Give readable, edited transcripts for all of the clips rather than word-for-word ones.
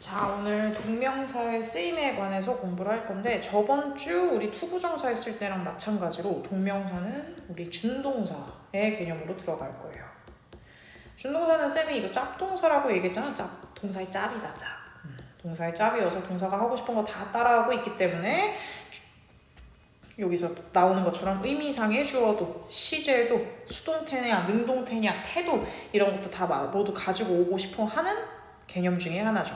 자, 오늘 동명사의 쓰임에 관해서 공부를 할 건데 저번 주 우리 투부정사 했을 때랑 마찬가지로 동명사는 우리 준동사의 개념으로 들어갈 거예요. 준동사는 쌤이 이거 짭동사라고 얘기했잖아. 동사의 짭이다, 짭. 동사의 짭이어서 동사가 하고 싶은 거 다 따라하고 있기 때문에 여기서 나오는 것처럼 의미상의 주어도, 시제도, 수동태냐, 능동태냐, 태도 이런 것도 다 모두 가지고 오고 싶어 하는 개념 중에 하나죠.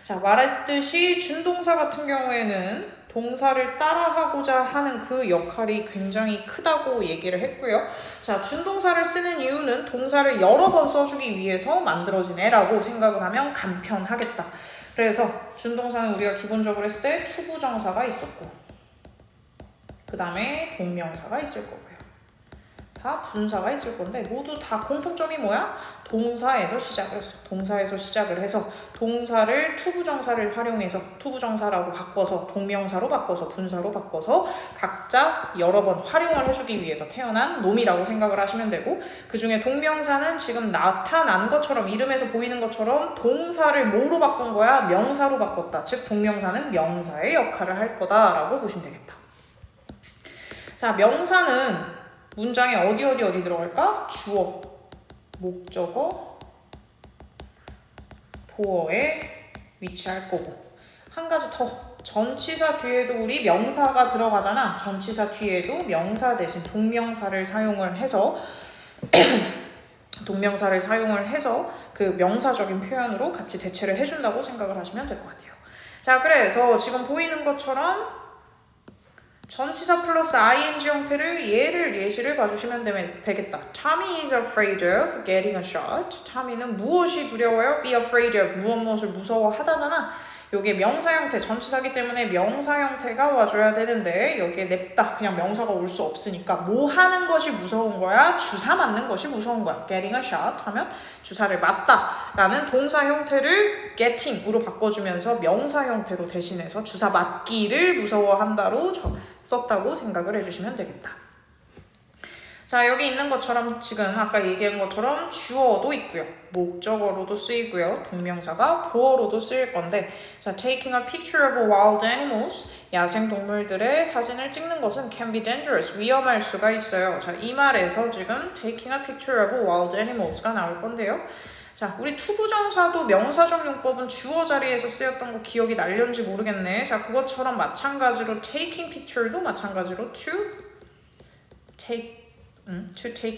자, 말했듯이 준동사 같은 경우에는 동사를 따라하고자 하는 그 역할이 굉장히 크다고 얘기를 했고요. 자, 준동사를 쓰는 이유는 동사를 여러 번 써주기 위해서 만들어진 애라고 생각을 하면 간편하겠다. 그래서 준동사는 우리가 기본적으로 했을 때 투부정사가 있었고 그 다음에 동명사가 있을 거고요. 다 분사가 있을 건데 모두 다 공통점이 뭐야? 동사에서 시작을 했어. 동사에서 시작을 해서 동사를 투부정사를 활용해서 투부정사라고 바꿔서 동명사로 바꿔서 분사로 바꿔서 각자 여러 번 활용을 해주기 위해서 태어난 놈이라고 생각을 하시면 되고 그 중에 동명사는 지금 나타난 것처럼 이름에서 보이는 것처럼 동사를 뭐로 바꾼 거야? 명사로 바꿨다. 즉 동명사는 명사의 역할을 할 거다라고 보시면 되겠다. 자, 명사는 문장에 어디 들어갈까? 주어, 목적어, 보어에 위치할 거고 한 가지 더 전치사 뒤에도 우리 명사가 들어가잖아. 전치사 뒤에도 명사 대신 동명사를 사용을 해서 그 명사적인 표현으로 같이 대체를 해준다고 생각을 하시면 될 것 같아요. 자, 그래서 지금 보이는 것처럼 전치사 플러스 ing 형태를 예시를 봐주시면 되겠다. Tommy is afraid of getting a shot. Tommy는 무엇이 두려워요? Be afraid of. 무엇을 무서워하다잖아. 여기에 명사 형태, 전치사기 때문에 명사 형태가 와줘야 되는데 여기에 냅다 그냥 명사가 올 수 없으니까 뭐 하는 것이 무서운 거야? 주사 맞는 것이 무서운 거야. Getting a shot 하면 주사를 맞다 라는 동사 형태를 getting으로 바꿔주면서 명사 형태로 대신해서 주사 맞기를 무서워한다로 썼다고 생각을 해주시면 되겠다. 자, 여기 있는 것처럼 지금 아까 얘기한 것처럼 주어도 있고요. 목적어로도 쓰이고요. 동명사가 보어로도 쓰일 건데 자, taking a picture of wild animals 야생동물들의 사진을 찍는 것은 can be dangerous 위험할 수가 있어요. 자, 이 말에서 지금 taking a picture of wild animals가 나올 건데요. 자, 우리 투부정사도 명사적 용법은 주어 자리에서 쓰였던 거 기억이 날렸는지 모르겠네. 자, 그것처럼 마찬가지로 taking picture도 마찬가지로 to take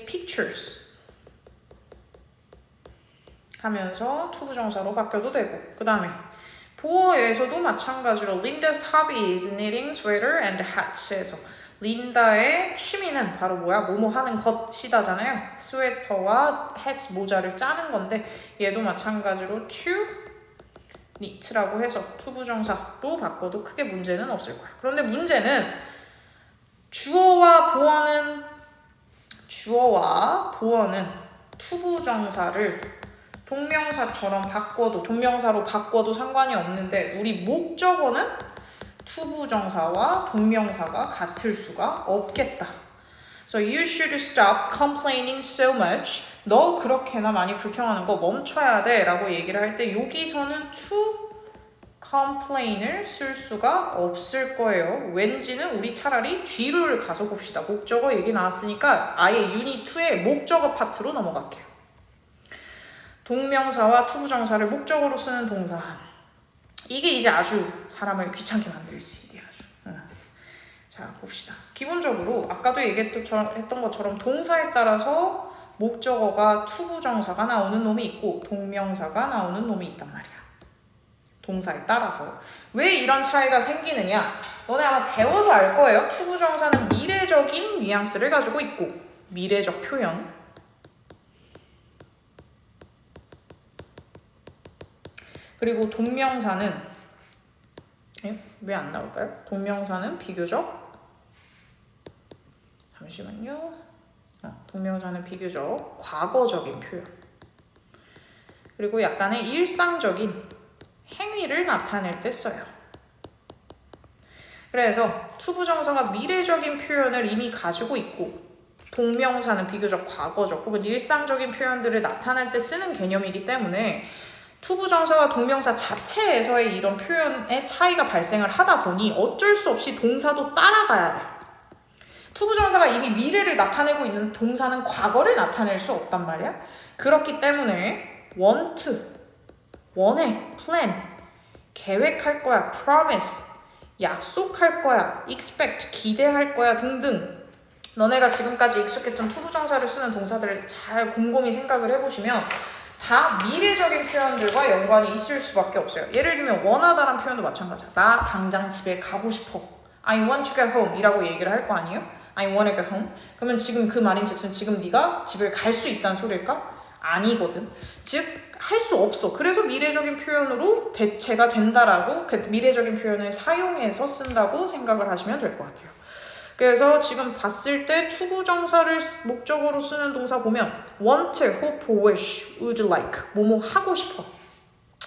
pictures 하면서 투부정사로 바뀌어도 되고 그 다음에 보어에서도 마찬가지로 Linda's hobby is knitting sweater and hats 해서 린다의 취미는 바로 뭐야? 뭐뭐 하는 것이다잖아요. 스웨터와 hats 모자를 짜는 건데 얘도 마찬가지로 to knit라고 해서 투부정사로 바꿔도 크게 문제는 없을 거야. 그런데 문제는 주어와 보어는 투부정사를 동명사처럼 바꿔도 동명사로 바꿔도 상관이 없는데 우리 목적어는 투부정사와 동명사가 같을 수가 없겠다. So you should stop complaining so much. 너 그렇게나 많이 불평하는 거 멈춰야 돼 라고 얘기를 할 때 여기서는 to complain을 쓸 수가 없을 거예요. 왠지는 우리 차라리 뒤를 가서 봅시다. 목적어 얘기 나왔으니까 아예 유닛 2의 목적어 파트로 넘어갈게요. 동명사와 투부정사를 목적어로 쓰는 동사. 이게 이제 아주 사람을 귀찮게 만들지. 이게 아주. 자, 봅시다. 기본적으로 아까도 얘기했던 것처럼 동사에 따라서 목적어가 투부정사가 나오는 놈이 있고 동명사가 나오는 놈이 있단 말이야. 동사에 따라서. 왜 이런 차이가 생기느냐? 너네 아마 배워서 알 거예요. 투부정사는 미래적인 뉘앙스를 가지고 있고 미래적 표현. 그리고 동명사는 왜 안 나올까요? 동명사는 비교적 잠시만요. 동명사는 비교적 과거적인 표현. 그리고 약간의 일상적인 행위를 나타낼 때 써요. 그래서 투부정사가 미래적인 표현을 이미 가지고 있고 동명사는 비교적 과거적 혹은 일상적인 표현들을 나타낼 때 쓰는 개념이기 때문에 투부정사와 동명사 자체에서의 이런 표현의 차이가 발생을 하다 보니 어쩔 수 없이 동사도 따라가야 돼. 투부정사가 이미 미래를 나타내고 있는 동사는 과거를 나타낼 수 없단 말이야. 그렇기 때문에 want, 원해, plan, 계획할 거야, promise, 약속할 거야, expect, 기대할 거야 등등. 너네가 지금까지 익숙했던 투부정사를 쓰는 동사들을 잘 곰곰이 생각을 해보시면 다 미래적인 표현들과 연관이 있을 수밖에 없어요. 예를 들면 원하다란 표현도 마찬가지야. 나 당장 집에 가고 싶어. I want to get home 이라고 얘기를 할 거 아니에요? I want to get home. 그러면 지금 그 말인즉슨 지금 네가 집에 갈 수 있다는 소리일까? 아니거든. 즉 할 수 없어. 그래서 미래적인 표현으로 대체가 된다라고 그 미래적인 표현을 사용해서 쓴다고 생각을 하시면 될 것 같아요. 그래서 지금 봤을 때 투부정사를 목적으로 쓰는 동사 보면 want, hope, wish, would like 뭐뭐 하고 싶어.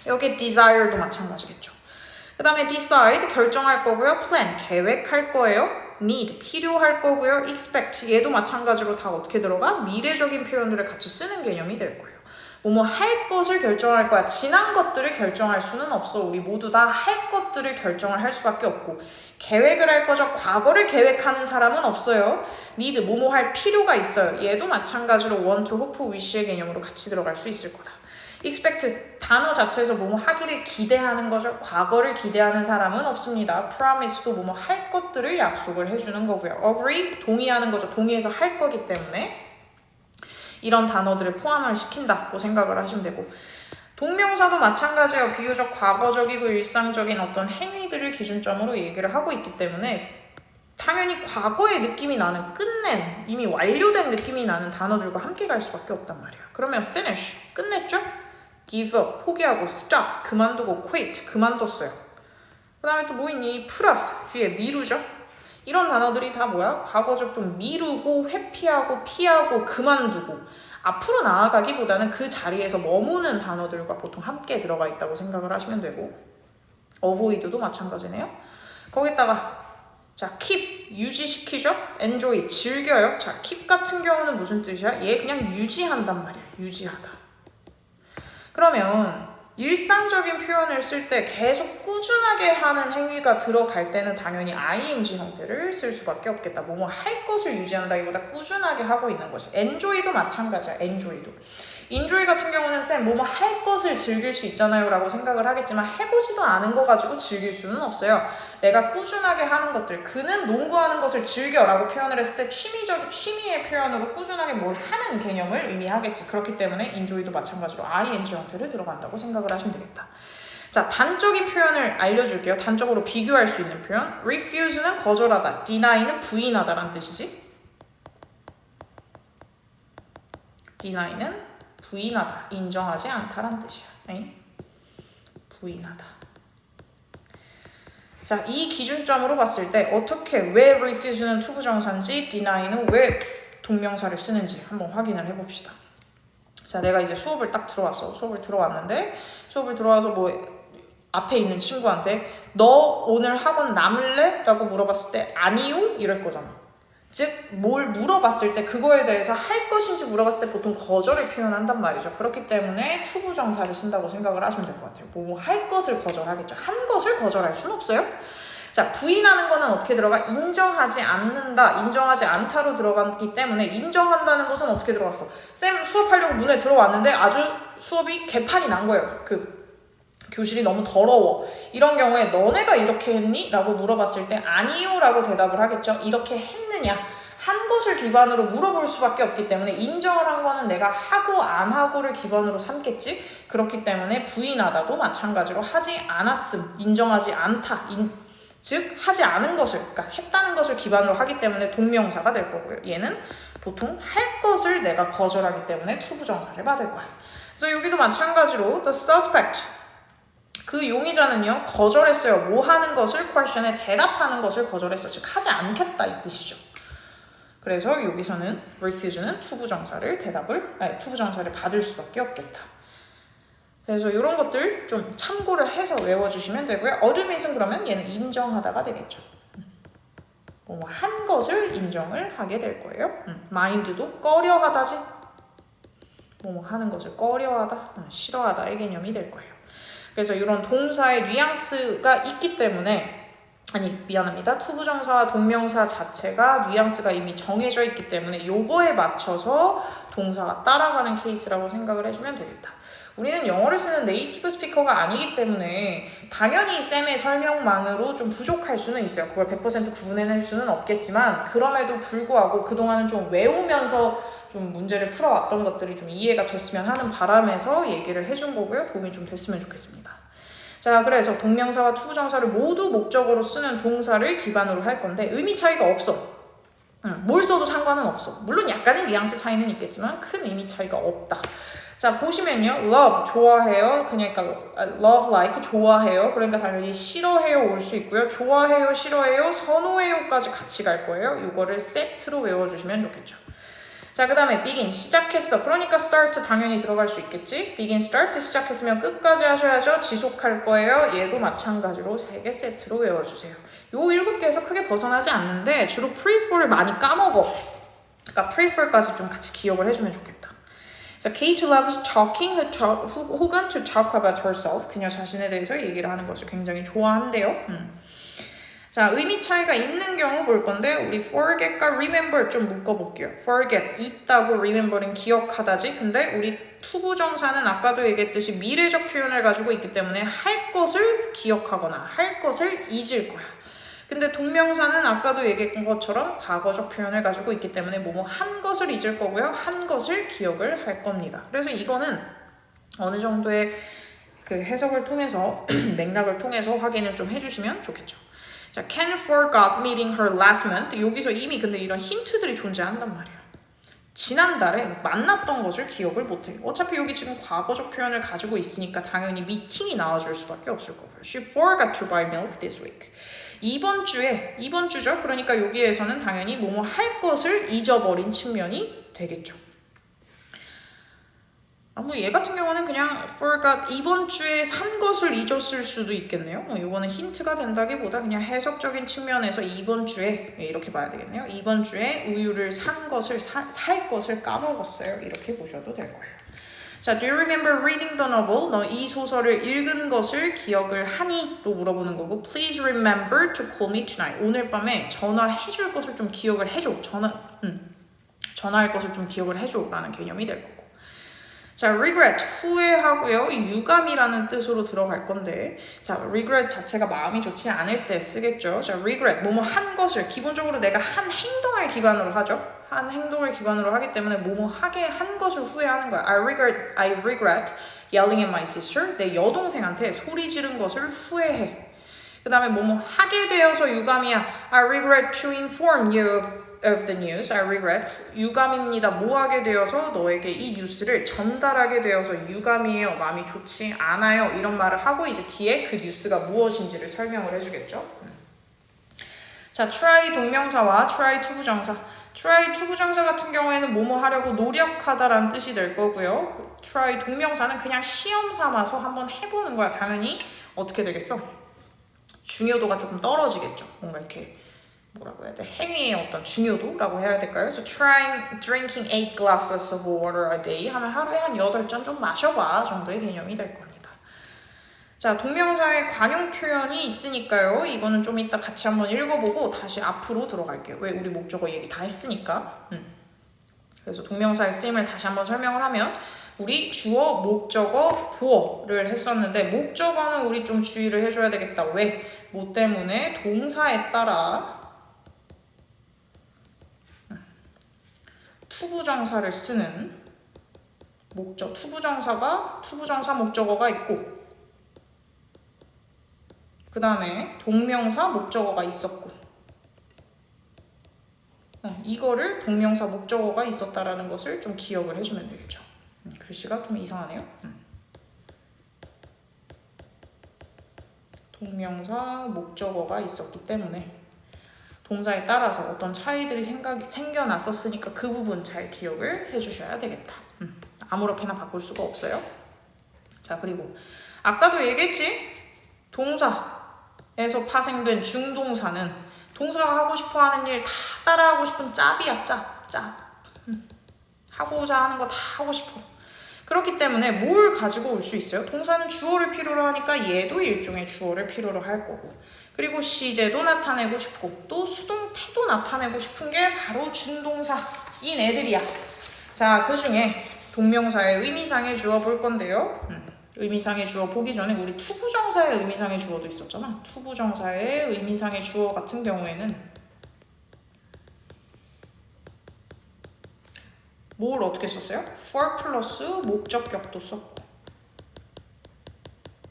여기 desire도 마찬가지겠죠. 그 다음에 decide 결정할 거고요. plan 계획할 거예요. need 필요할 거고요. expect 얘도 마찬가지로 다 어떻게 들어가? 미래적인 표현들을 같이 쓰는 개념이 될 거예요. 뭐뭐 할 것을 결정할 거야. 지난 것들을 결정할 수는 없어. 우리 모두 다 할 것들을 결정을 할 수밖에 없고 계획을 할 거죠. 과거를 계획하는 사람은 없어요. need 뭐뭐 할 필요가 있어요. 얘도 마찬가지로 want, hope, wish의 개념으로 같이 들어갈 수 있을 거다. expect 단어 자체에서 뭐뭐 하기를 기대하는 거죠. 과거를 기대하는 사람은 없습니다. promise도 뭐뭐 할 것들을 약속을 해주는 거고요. agree 동의하는 거죠. 동의해서 할 거기 때문에 이런 단어들을 포함을 시킨다고 생각을 하시면 되고 동명사도 마찬가지예요. 비교적 과거적이고 일상적인 어떤 행위들을 기준점으로 얘기를 하고 있기 때문에 당연히 과거의 느낌이 나는 끝낸, 이미 완료된 느낌이 나는 단어들과 함께 갈 수밖에 없단 말이야. 그러면 finish, 끝냈죠? give up, 포기하고 stop, 그만두고 quit, 그만뒀어요. 그 다음에 또 뭐 있니? put off, 뒤에 미루죠? 이런 단어들이 다 뭐야? 과거적 좀 미루고, 회피하고, 피하고, 그만두고 앞으로 나아가기보다는 그 자리에서 머무는 단어들과 보통 함께 들어가 있다고 생각을 하시면 되고 avoid도 마찬가지네요. 거기다가 자, keep, 유지시키죠? enjoy, 즐겨요. 자, keep 같은 경우는 무슨 뜻이야? 얘 그냥 유지한단 말이야. 유지하다. 그러면 일상적인 표현을 쓸 때 계속 꾸준하게 하는 행위가 들어갈 때는 당연히 ing 형태를 쓸 수밖에 없겠다. 뭐뭐 할 것을 유지한다기보다 꾸준하게 하고 있는 것이. enjoy도 마찬가지야. enjoy도. enjoy 같은 경우는 쌤 뭐뭐 할 것을 즐길 수 있잖아요 라고 생각을 하겠지만 해보지도 않은 거 가지고 즐길 수는 없어요. 내가 꾸준하게 하는 것들. 그는 농구하는 것을 즐겨 라고 표현을 했을 때 취미의 표현으로 꾸준하게 뭘 하는 개념을 의미하겠지. 그렇기 때문에 enjoy도 마찬가지로 ing 형태를 들어간다고 생각을 하시면 되겠다. 자, 단적인 표현을 알려줄게요. 단적으로 비교할 수 있는 표현. refuse는 거절하다, deny는 부인하다라는 뜻이지. deny는 부인하다, 인정하지 않다라는 뜻이야. 에이? 부인하다. 자, 이 기준점으로 봤을 때 어떻게 왜 refuse는 투부정사인지 deny는 왜 동명사를 쓰는지 한번 확인을 해봅시다. 자, 내가 이제 수업을 딱 들어왔어. 수업을 들어와서 뭐 앞에 있는 친구한테 너 오늘 학원 남을래? 라고 물어봤을 때 아니요? 이럴 거잖아. 즉, 뭘 물어봤을 때 그거에 대해서 할 것인지 물어봤을 때 보통 거절을 표현한단 말이죠. 그렇기 때문에 투부정사를 쓴다고 생각을 하시면 될 것 같아요. 뭐 할 것을 거절하겠죠. 한 것을 거절할 수는 없어요. 자, 부인하는 거는 어떻게 들어가? 인정하지 않는다, 인정하지 않다로 들어갔기 때문에 인정한다는 것은 어떻게 들어갔어? 쌤 수업하려고 문에 들어왔는데 아주 수업이 개판이 난 거예요. 교실이 너무 더러워. 이런 경우에 너네가 이렇게 했니? 라고 물어봤을 때 아니요 라고 대답을 하겠죠. 이렇게 했느냐? 한 것을 기반으로 물어볼 수밖에 없기 때문에 인정을 한 거는 내가 하고 안 하고를 기반으로 삼겠지. 그렇기 때문에 부인하다도 마찬가지로 하지 않았음, 인정하지 않다, 즉 하지 않은 것을, 그러니까 했다는 것을 기반으로 하기 때문에 동명사가 될 거고요. 얘는 보통 할 것을 내가 거절하기 때문에 투부정사를 받을 거야. 그래서 여기도 마찬가지로 the suspect, 그 용의자는요 거절했어요. 뭐 하는 것을? question에 대답하는 것을 거절했어요. 즉 하지 않겠다 이 뜻이죠. 그래서 여기서는 refuse는 투부정사를 받을 수밖에 없겠다. 그래서 이런 것들 좀 참고를 해서 외워주시면 되고요. 어드밋은 그러면 얘는 인정하다가 되겠죠. 한 것을 인정을 하게 될 거예요. mind도 꺼려하다지. 뭐뭐 하는 것을 꺼려하다, 싫어하다의 개념이 될 거예요. 그래서 이런 동사의 뉘앙스가 있기 때문에 미안합니다. 투부정사와 동명사 자체가 뉘앙스가 이미 정해져 있기 때문에 요거에 맞춰서 동사가 따라가는 케이스라고 생각을 해주면 되겠다. 우리는 영어를 쓰는 네이티브 스피커가 아니기 때문에 당연히 쌤의 설명만으로 좀 부족할 수는 있어요. 그걸 100% 구분해낼 수는 없겠지만 그럼에도 불구하고 그동안은 좀 외우면서 좀 문제를 풀어왔던 것들이 좀 이해가 됐으면 하는 바람에서 얘기를 해준 거고요. 도움이 좀 됐으면 좋겠습니다. 자, 그래서 동명사와 투부정사를 모두 목적어로 쓰는 동사를 기반으로 할 건데 의미 차이가 없어. 뭘 써도 상관은 없어. 물론 약간의 뉘앙스 차이는 있겠지만 큰 의미 차이가 없다. 자, 보시면요. love, 좋아해요. 그러니까 love, like, 좋아해요. 그러니까 당연히 싫어해요 올 수 있고요. 좋아해요, 싫어해요, 선호해요까지 같이 갈 거예요. 이거를 세트로 외워주시면 좋겠죠. 자, 그 다음에 begin, 시작했어. 그러니까 start 당연히 들어갈 수 있겠지. begin, start 시작했으면 끝까지 하셔야죠. 지속할 거예요. 얘도 마찬가지로 3개 세트로 외워주세요. 요 7개에서 크게 벗어나지 않는데 주로 prefer를 많이 까먹어. 그러니까 prefer까지 좀 같이 기억을 해주면 좋겠다. 자, Kate loves talking, 혹은 to talk about herself. 그녀 자신에 대해서 얘기를 하는 것을 굉장히 좋아한대요. 자, 의미 차이가 있는 경우 볼 건데 우리 forget과 remember 좀 묶어볼게요. forget, 있다고 remember은 기억하다지. 근데 우리 투부정사는 아까도 얘기했듯이 미래적 표현을 가지고 있기 때문에 할 것을 기억하거나 할 것을 잊을 거야. 근데 동명사는 아까도 얘기했던 것처럼 과거적 표현을 가지고 있기 때문에 뭐뭐 한 것을 잊을 거고요. 한 것을 기억을 할 겁니다. 그래서 이거는 어느 정도의 그 해석을 통해서 맥락을 통해서 확인을 좀 해주시면 좋겠죠. 자, Ken forgot meeting her last month. 여기서 이미 근데 이런 힌트들이 존재한단 말이야. 지난달에 만났던 것을 기억을 못해. 어차피 여기 지금 과거적 표현을 가지고 있으니까 당연히 미팅이 나와줄 수밖에 없을 거고요. She forgot to buy milk this week. 이번 주죠. 그러니까 여기에서는 당연히 뭐뭐 할 것을 잊어버린 측면이 되겠죠. 뭐 얘 같은 경우는 그냥 forgot 이번 주에 산 것을 잊었을 수도 있겠네요. 이거는 힌트가 된다기보다 그냥 해석적인 측면에서 이번 주에 이렇게 봐야 되겠네요. 이번 주에 우유를 산 것을 살 것을 까먹었어요. 이렇게 보셔도 될 거예요. 자, do you remember reading the novel? 너 이 소설을 읽은 것을 기억을 하니? 로 물어보는 거고 please remember to call me tonight. 오늘 밤에 전화해줄 것을 좀 기억을 해줘. 전화할 것을 좀 기억을 해줘 라는 개념이 될 거고. 자, regret, 후회하고요. 유감이라는 뜻으로 들어갈 건데 자, regret 자체가 마음이 좋지 않을 때 쓰겠죠. 자, regret, 뭐뭐 한 것을 기본적으로 내가 한 행동을 기반으로 하죠. 한 행동을 기반으로 하기 때문에 뭐뭐 하게 한 것을 후회하는 거야. I regret yelling at my sister. 내 여동생한테 소리 지른 것을 후회해. 그 다음에 뭐뭐 하게 되어서 유감이야. I regret to inform you of the news. I regret. 유감입니다. 뭐 하게 되어서 너에게 이 뉴스를 전달하게 되어서 유감이에요. 마음이 좋지 않아요. 이런 말을 하고 이제 뒤에 그 뉴스가 무엇인지를 설명을 해주겠죠. 자, try 동명사와 try 투부정사. try 투부정사 같은 경우에는 뭐뭐 하려고 노력하다라는 뜻이 될 거고요. try 동명사는 그냥 시험 삼아서 한번 해보는 거야. 당연히 어떻게 되겠어? 중요도가 조금 떨어지겠죠. 뭔가 이렇게 뭐라고 해야 돼? 행위의 어떤 중요도라고 해야 될까요? 그래서 trying drinking 8 glasses of water a day 하면 하루에 한 8잔 좀 마셔봐 정도의 개념이 될 겁니다. 자, 동명사의 관용 표현이 있으니까요. 이거는 좀 이따 같이 한번 읽어보고 다시 앞으로 들어갈게요. 왜? 우리 목적어 얘기 다 했으니까. 그래서 동명사의 쓰임을 다시 한번 설명을 하면 우리 주어, 목적어, 보어를 했었는데 목적어는 우리 좀 주의를 해줘야 되겠다. 왜? 뭐 때문에 동사에 따라 투부정사를 쓰는 투부정사 목적어가 있고 그 다음에 동명사 목적어가 있었고 이거를 동명사 목적어가 있었다라는 것을 좀 기억을 해주면 되겠죠. 글씨가 좀 이상하네요. 동명사 목적어가 있었기 때문에 동사에 따라서 어떤 차이들이 생겨났었으니까 그 부분 잘 기억을 해주셔야 되겠다. 아무렇게나 바꿀 수가 없어요. 자, 그리고 아까도 얘기했지? 동사에서 파생된 중동사는 동사가 하고 싶어하는 일 다 따라하고 싶은 짭이야. 짭. 하고자 하는 거 다 하고 싶어. 그렇기 때문에 뭘 가지고 올 수 있어요? 동사는 주어를 필요로 하니까 얘도 일종의 주어를 필요로 할 거고, 그리고 시제도 나타내고 싶고 또 수동태도 나타내고 싶은 게 바로 준동사인 애들이야. 자, 그 중에 동명사의 의미상의 주어 볼 건데요. 의미상의 주어 보기 전에 우리 투부정사의 의미상의 주어도 있었잖아. 투부정사의 의미상의 주어 같은 경우에는 뭘 어떻게 썼어요? for 플러스 목적격도 썼고,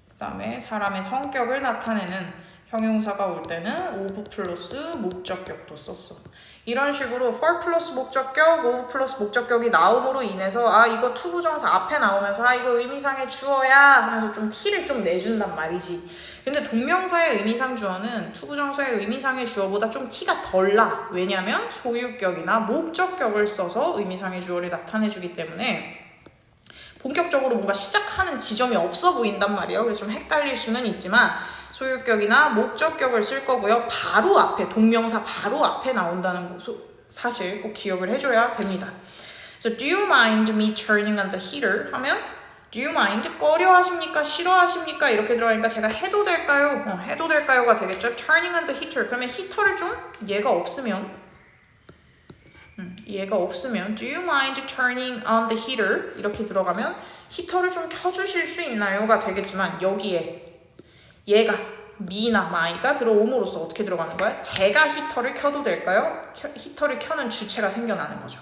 그 다음에 사람의 성격을 나타내는 형용사가 올 때는 of 플러스 목적격도 썼어. 이런 식으로 for 플러스 목적격, of 플러스 목적격이 나옴으로 인해서 아 이거 투부정사 앞에 나오면서 아 이거 의미상의 주어야 하면서 좀 티를 좀 내준단 말이지. 근데 동명사의 의미상 주어는 투부정사의 의미상의 주어보다 좀 티가 덜 나. 왜냐면 소유격이나 목적격을 써서 의미상의 주어를 나타내주기 때문에 본격적으로 뭔가 시작하는 지점이 없어 보인단 말이에요. 그래서 좀 헷갈릴 수는 있지만 소유격이나 목적격을 쓸 거고요. 바로 앞에, 동명사 바로 앞에 나온다는 거 사실 꼭 기억을 해줘야 됩니다. So, do you mind me turning on the heater? 하면 do you mind? 꺼려 하십니까? 싫어하십니까? 이렇게 들어가니까 제가 해도 될까요? 해도 될까요가 되겠죠. Turning on the heater. 그러면 히터를 좀 얘가 없으면 do you mind turning on the heater? 이렇게 들어가면 히터를 좀 켜주실 수 있나요?가 되겠지만 여기에 얘가 me나 my가 들어옴으로써 어떻게 들어가는 거야? 제가 히터를 켜도 될까요? 히터를 켜는 주체가 생겨나는 거죠.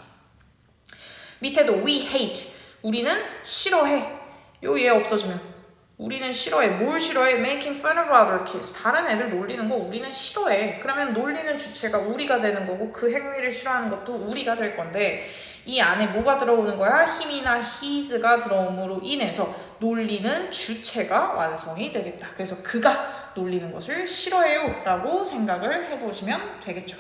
밑에도 we hate. 우리는 싫어해. 요 얘 없어지면 우리는 싫어해. 뭘 싫어해? Making fun of other kids. 다른 애들 놀리는 거 우리는 싫어해. 그러면 놀리는 주체가 우리가 되는 거고 그 행위를 싫어하는 것도 우리가 될 건데 이 안에 뭐가 들어오는 거야? 힘이나 his가 들어옴으로 인해서 놀리는 주체가 완성이 되겠다. 그래서 그가 놀리는 것을 싫어해요 라고 생각을 해보시면 되겠죠.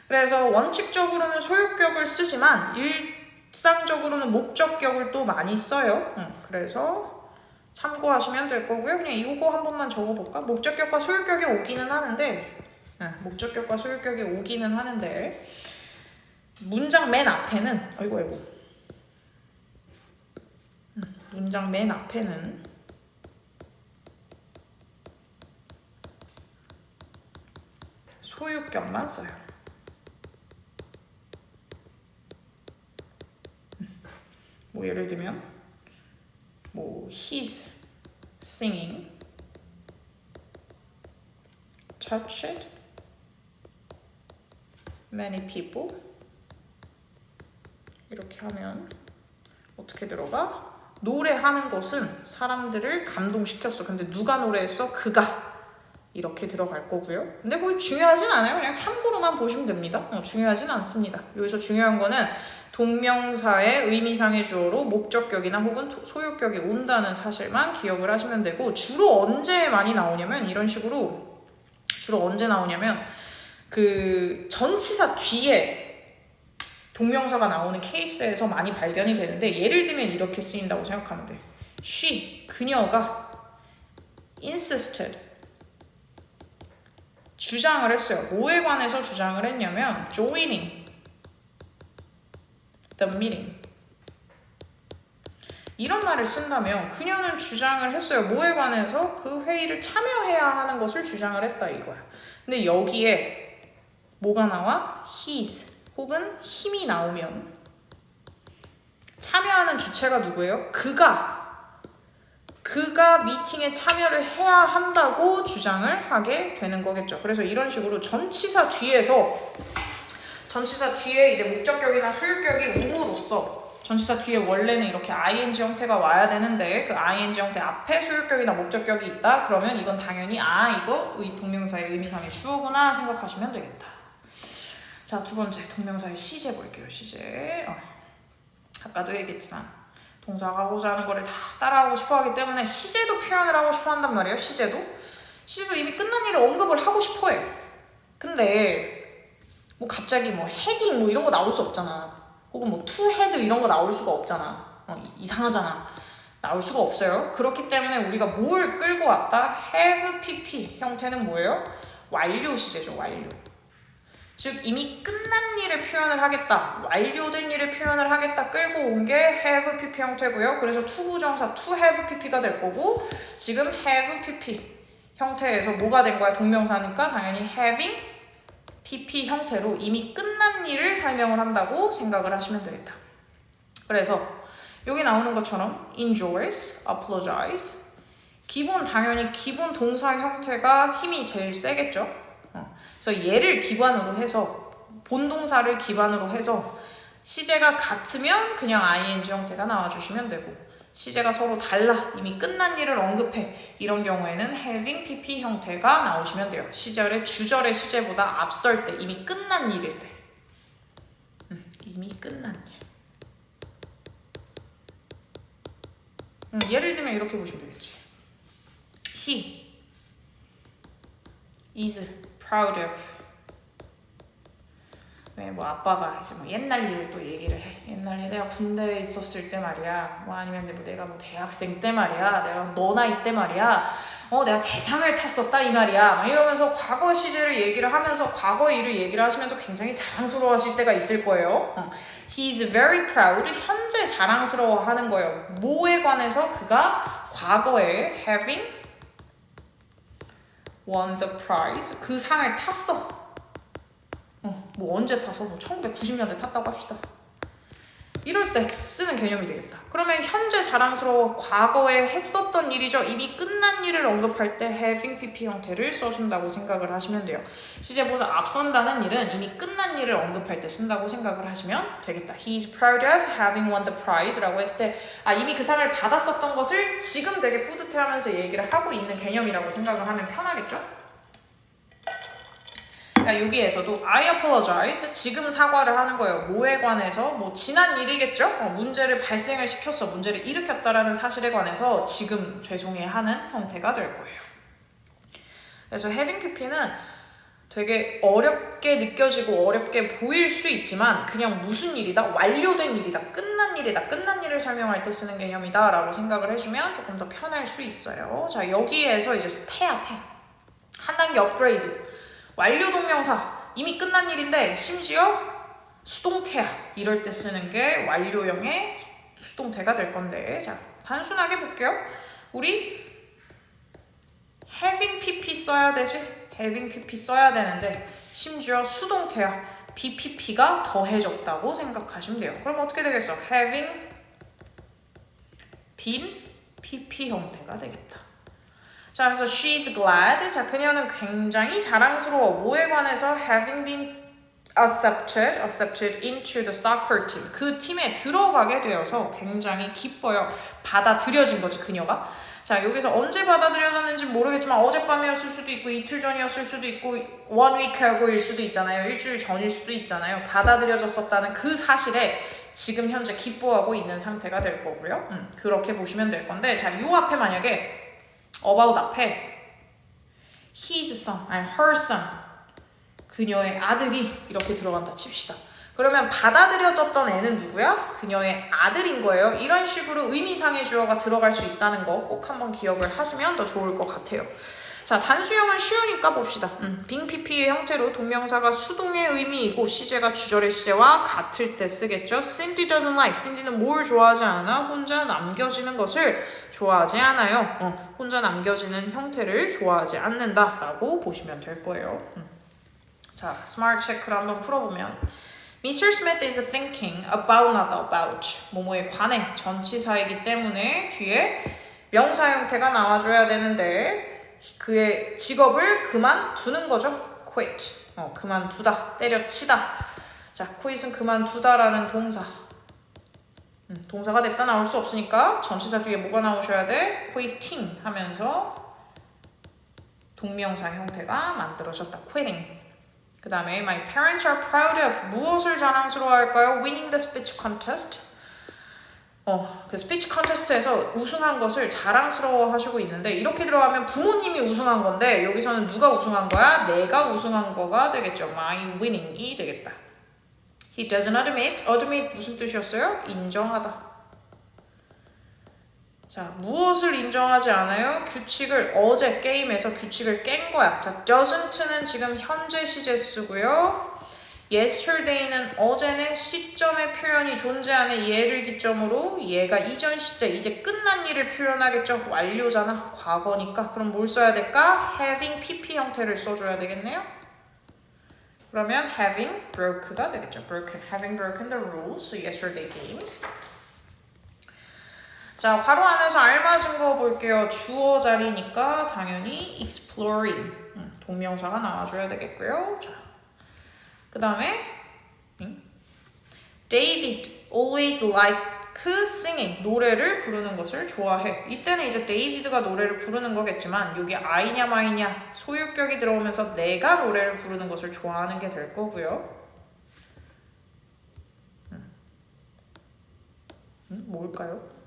그래서 원칙적으로는 소유격을 쓰지만 일상적으로는 목적격을 또 많이 써요. 그래서 참고하시면 될 거고요. 그냥 이거 한 번만 적어볼까? 목적격과 소유격이 오기는 하는데 문장 맨 앞에는 문장 맨 앞에는 소유격만 써요. 뭐 예를 들면 he's singing, touch it, many people 이렇게 하면 어떻게 들어가? 노래하는 것은 사람들을 감동시켰어. 근데 누가 노래했어? 그가. 이렇게 들어갈 거고요. 근데 뭐 중요하진 않아요. 그냥 참고로만 보시면 됩니다. 중요하진 않습니다. 여기서 중요한 거는 동명사의 의미상의 주어로 목적격이나 혹은 소유격이 온다는 사실만 기억을 하시면 되고, 주로 언제 많이 나오냐면 이런 식으로 주로 언제 나오냐면 그 전치사 뒤에 동명사가 나오는 케이스에서 많이 발견이 되는데, 예를 들면 이렇게 쓰인다고 생각하면 돼. she, 그녀가 insisted, 주장을 했어요. 뭐에 관해서 주장을 했냐면 joining the meeting. 이런 말을 쓴다면 그녀는 주장을 했어요. 뭐에 관해서? 그 회의를 참여해야 하는 것을 주장을 했다 이거야. 근데 여기에 뭐가 나와? his 혹은 힘이 나오면 참여하는 주체가 누구예요? 그가 미팅에 참여를 해야 한다고 주장을 하게 되는 거겠죠. 그래서 이런 식으로 전치사 뒤에 이제 목적격이나 소유격이 옴으로써 전치사 뒤에 원래는 이렇게 ing 형태가 와야 되는데 그 ing 형태 앞에 소유격이나 목적격이 있다? 그러면 이건 당연히 이거 동명사의 의미상의 주어구나 생각하시면 되겠다. 자, 두 번째 동명사의 시제 볼게요. 시제. 아까도 얘기했지만 동사가 하고자 하는 거를 다 따라하고 싶어 하기 때문에 시제도 표현을 하고 싶어 한단 말이에요. 시제도 이미 끝난 일을 언급을 하고 싶어 해. 근데 뭐 갑자기 헤딩 이런 거 나올 수 없잖아. 혹은 to head 이런 거 나올 수가 없잖아. 이상하잖아. 나올 수가 없어요. 그렇기 때문에 우리가 뭘 끌고 왔다? have pp 형태는 뭐예요? 완료 시제죠. 완료. 즉 이미 끝난 일을 표현을 하겠다, 완료된 일을 표현을 하겠다 끌고 온 게 have pp 형태고요. 그래서 투부정사 to have pp가 될 거고 지금 have pp 형태에서 뭐가 된 거야? 동명사니까 당연히 having pp 형태로 이미 끝난 일을 설명을 한다고 생각을 하시면 되겠다. 그래서 여기 나오는 것처럼 enjoys, apologize 당연히 기본 동사 형태가 힘이 제일 세겠죠. 그래서 얘를 기반으로 해서 본동사를 기반으로 해서 시제가 같으면 그냥 ing 형태가 나와주시면 되고 시제가 서로 달라 이미 끝난 일을 언급해 이런 경우에는 having pp 형태가 나오시면 돼요. 시절의 주절의 시제보다 앞설 때 이미 끝난 일일 때 이미 끝난 일 예를 들면 이렇게 보시면 되겠지. He is proud of 왜 뭐 아빠가 이제 뭐 옛날 일을 또 얘기를 해. 옛날에 내가 군대에 있었을 때 말이야. 뭐 아니면 뭐 내가 뭐 대학생 때 말이야. 내가 너 나이 때 말이야. 내가 대상을 탔었다 이 말이야. 막 이러면서 과거 시제를 얘기를 하면서 과거 일을 얘기를 하시면서 굉장히 자랑스러워하실 때가 있을 거예요. He is very proud. 현재 자랑스러워하는 거예요. 뭐에 관해서 그가 과거에 having won the prize. 그 상을 탔어. 뭐 언제 타서? 뭐 1990년대 탔다고 합시다. 이럴 때 쓰는 개념이 되겠다. 그러면 현재 자랑스러워 과거에 했었던 일이죠. 이미 끝난 일을 언급할 때 having pp 형태를 써준다고 생각을 하시면 돼요. 시제보다 앞선다는 일은 이미 끝난 일을 언급할 때 쓴다고 생각을 하시면 되겠다. He is proud of having won the prize 라고 했을 때 이미 그 상을 받았었던 것을 지금 되게 뿌듯해하면서 얘기를 하고 있는 개념이라고 생각을 하면 편하겠죠? 그러니까 여기에서도 I apologize 지금 사과를 하는 거예요. 뭐에 관해서? 뭐 지난 일이겠죠? 문제를 발생을 시켰어. 문제를 일으켰다라는 사실에 관해서 지금 죄송해 하는 형태가 될 거예요. 그래서 having pp는 되게 어렵게 느껴지고 어렵게 보일 수 있지만 그냥 무슨 일이다? 완료된 일이다. 끝난 일이다. 끝난 일을 설명할 때 쓰는 개념이다 라고 생각을 해주면 조금 더 편할 수 있어요. 자, 여기에서 이제 태야 태. 한 단계 업그레이드. 완료 동명사 이미 끝난 일인데 심지어 수동태야 이럴 때 쓰는 게 완료형의 수동태가 될 건데 자 단순하게 볼게요. 우리 having pp 써야 되지? having pp 써야 되는데 심지어 수동태야 bpp가 더해졌다고 생각하시면 돼요. 그럼 어떻게 되겠어? having been pp 형태가 되겠다. 자, 그래서 she's glad. 자, 그녀는 굉장히 자랑스러워. 뭐에 관해서 having been accepted into the soccer team. 그 팀에 들어가게 되어서 굉장히 기뻐요. 받아들여진 거지, 그녀가. 자, 여기서 언제 받아들여졌는지 모르겠지만 어젯밤이었을 수도 있고 이틀 전이었을 수도 있고 one week ago일 수도 있잖아요. 일주일 전일 수도 있잖아요. 받아들여졌었다는 그 사실에 지금 현재 기뻐하고 있는 상태가 될 거고요. 그렇게 보시면 될 건데 자, 요 앞에 만약에 about 앞에 his son, 아니 her son 그녀의 아들이 이렇게 들어간다 칩시다. 그러면 받아들여졌던 애는 누구야? 그녀의 아들인 거예요. 이런 식으로 의미상의 주어가 들어갈 수 있다는 거 꼭 한번 기억을 하시면 더 좋을 것 같아요. 자, 단수형은 쉬우니까 봅시다. being pp의 형태로 동명사가 수동의 의미이고 시제가 주절의 시제와 같을 때 쓰겠죠. Cindy doesn't like. Cindy는 뭘 좋아하지 않아? 혼자 남겨지는 것을 좋아하지 않아요. 혼자 남겨지는 형태를 좋아하지 않는다라고 보시면 될 거예요. 자, 스마트 체크를 한번 풀어보면 Mr. Smith is thinking about not about 뭐뭐에 관해 전치사이기 때문에 뒤에 명사 형태가 나와줘야 되는데 그의 직업을 그만두는 거죠. quit. 그만두다, 때려치다. 자, quit은 그만두다라는 동사. 동사가 됐다 나올 수 없으니까 전치사 뒤에 뭐가 나오셔야 돼? quitting 하면서 동명사 형태가 만들어졌다. quitting. 그 다음에 My parents are proud of 무엇을 자랑스러워할까요? Winning the speech contest. 그 스피치 컨테스트에서 우승한 것을 자랑스러워 하시고 있는데 이렇게 들어가면 부모님이 우승한 건데 여기서는 누가 우승한 거야? 내가 우승한 거가 되겠죠. My winning이 되겠다. He doesn't admit. admit 무슨 뜻이었어요? 인정하다. 자, 무엇을 인정하지 않아요? 규칙을 어제 게임에서 규칙을 깬 거야. 자, doesn't는 지금 현재 시제 쓰고요. yesterday는 어제는 시점의 표현이 존재하는 얘를 기점으로 얘가 이전 시제 이제 끝난 일을 표현하겠죠. 완료잖아. 과거니까. 그럼 뭘 써야 될까? having pp 형태를 써줘야 되겠네요. 그러면 having broke가 되겠죠. having broken the rules yesterday game. 자, 괄호 안에서 알맞은 거 볼게요. 주어 자리니까 당연히 exploring 동명사가 나와줘야 되겠고요. 자, 그 다음에 David always like singing 노래를 부르는 것을 좋아해. 이때는 이제 데이비드가 노래를 부르는 거겠지만 여기 I냐 마이냐 소유격이 들어오면서 내가 노래를 부르는 것을 좋아하는 게 될 거고요. 뭘까요?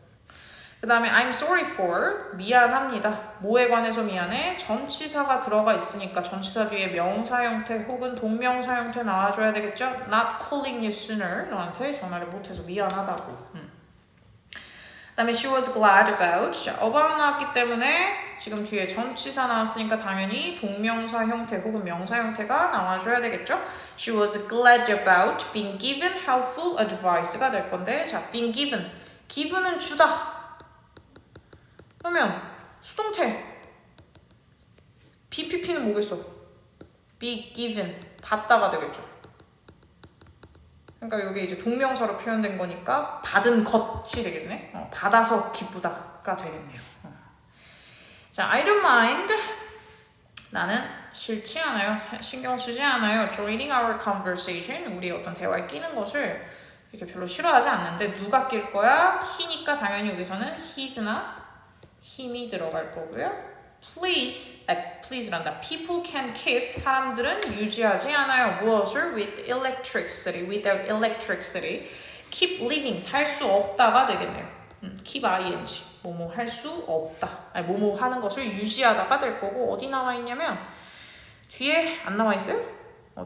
그 다음에 I'm sorry for 미안합니다. 뭐에 관해서 미안해? 전치사가 들어가 있으니까 전치사 뒤에 명사 형태 혹은 동명사 형태 나와줘야 되겠죠? Not calling you sooner 너한테 전화를 못해서 미안하다고. 그 다음에 she was glad about about 나왔기 때문에 지금 뒤에 전치사 나왔으니까 당연히 동명사 형태 혹은 명사 형태가 나와줘야 되겠죠? She was glad about being given helpful advice가 될 건데 자, being given given은 주다 그러면 수동태 BPP는 뭐겠어? be given 받다가 되겠죠. 그러니까 여기 이제 동명사로 표현된 거니까 받은 것이 되겠네. 받아서 기쁘다가 되겠네요. 자, I don't mind 나는 싫지 않아요. 신경 쓰지 않아요. Joining our conversation 우리 어떤 대화에 끼는 것을 이렇게 별로 싫어하지 않는데 누가 낄 거야? he니까 당연히 여기서는 his나 힘이 들어갈 거고요. please란다. People can keep 사람들은 유지하지 않아요. 무엇을? with electricity, without electricity. keep living 살 수 없다가 되겠네요. keep ing 뭐뭐 할 수 없다. 아니 뭐뭐 하는 것을 유지하다가 될 거고 어디 나와 있냐면 뒤에 안 나와 있어요?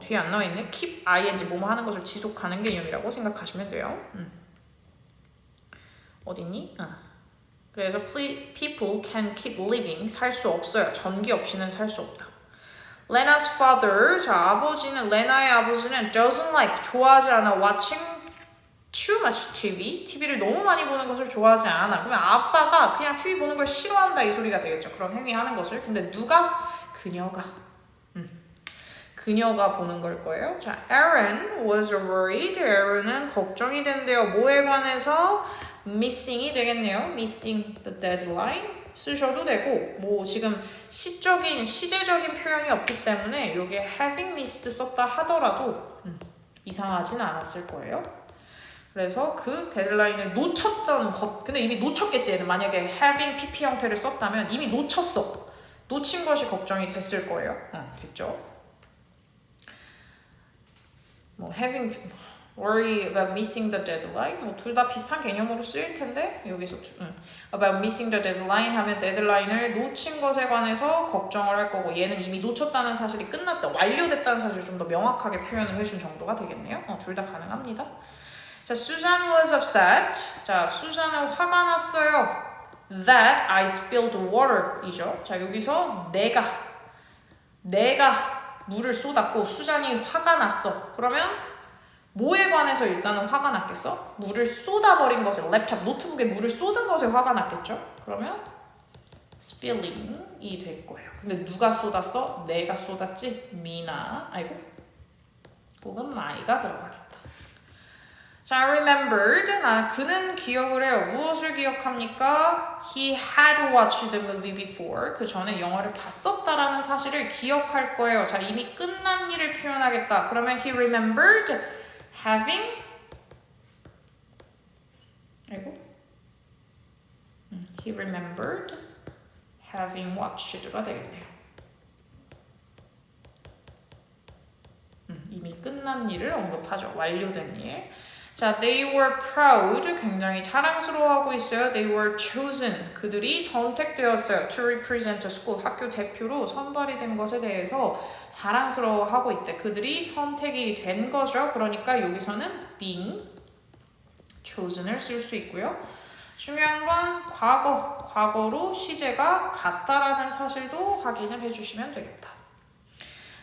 뒤에 안 나와 있네. keep ing 뭐뭐 하는 것을 지속하는 개념이라고 생각하시면 돼요. 어딨니? 그래서 people can keep living 살 수 없어요. 전기 없이는 살 수 없다. Lena's father 자 아버지는 레나의 아버지는 doesn't like 좋아하지 않아 watching too much TV TV를 너무 많이 보는 것을 좋아하지 않아. 그러면 아빠가 그냥 TV 보는 걸 싫어한다 이 소리가 되겠죠. 그런 행위하는 것을. 근데 누가? 그녀가 보는 걸 거예요. 자, Aaron was worried. Aaron은 걱정이 된대요. 뭐에 관해서? missing이 되겠네요. missing the deadline 쓰셔도 되고 뭐 지금 시제적인 표현이 없기 때문에 여기에 having missed 썼다 하더라도 이상하진 않았을 거예요. 그래서 그 데드라인을 놓쳤던 것 근데 이미 놓쳤겠지 얘는 만약에 having pp 형태를 썼다면 이미 놓쳤어. 놓친 것이 걱정이 됐을 거예요. 됐죠? 뭐 having worry about missing the deadline 뭐 둘 다 비슷한 개념으로 쓰일 텐데 여기서 about missing the deadline 하면 데드라인을 놓친 것에 관해서 걱정을 할 거고 얘는 이미 놓쳤다는 사실이 끝났다 완료됐다는 사실을 좀 더 명확하게 표현을 해준 정도가 되겠네요. 둘 다 가능합니다. 자, Susan was upset. 자, 수잔은 화가 났어요. That I spilled water 이죠. 자, 여기서 내가 물을 쏟았고 수잔이 화가 났어. 그러면 뭐에 관해서 일단은 화가 났겠어? 물을 쏟아버린 것에 랩탑, 노트북에 물을 쏟은 것에 화가 났겠죠? 그러면 spilling이 될 거예요. 근데 누가 쏟았어? 내가 쏟았지? 미나, 혹은 my가 들어가겠다. 자, remembered. 그는 기억을 해요. 무엇을 기억합니까? He had watched the movie before. 그 전에 영화를 봤었다라는 사실을 기억할 거예요. 자, 이미 끝난 일을 표현하겠다. 그러면 he remembered having he remembered having watched가 되겠네요. 이미 끝난 일을 언급하죠. 완료된 일. 자, they were proud. 굉장히 자랑스러워하고 있어요. They were chosen. 그들이 선택되었어요. To represent a school. 학교 대표로 선발이 된 것에 대해서 자랑스러워하고 있대. 그들이 선택이 된 거죠. 그러니까 여기서는 being chosen을 쓸 수 있고요. 중요한 건 과거로 시제가 같다라는 사실도 확인을 해주시면 되겠다.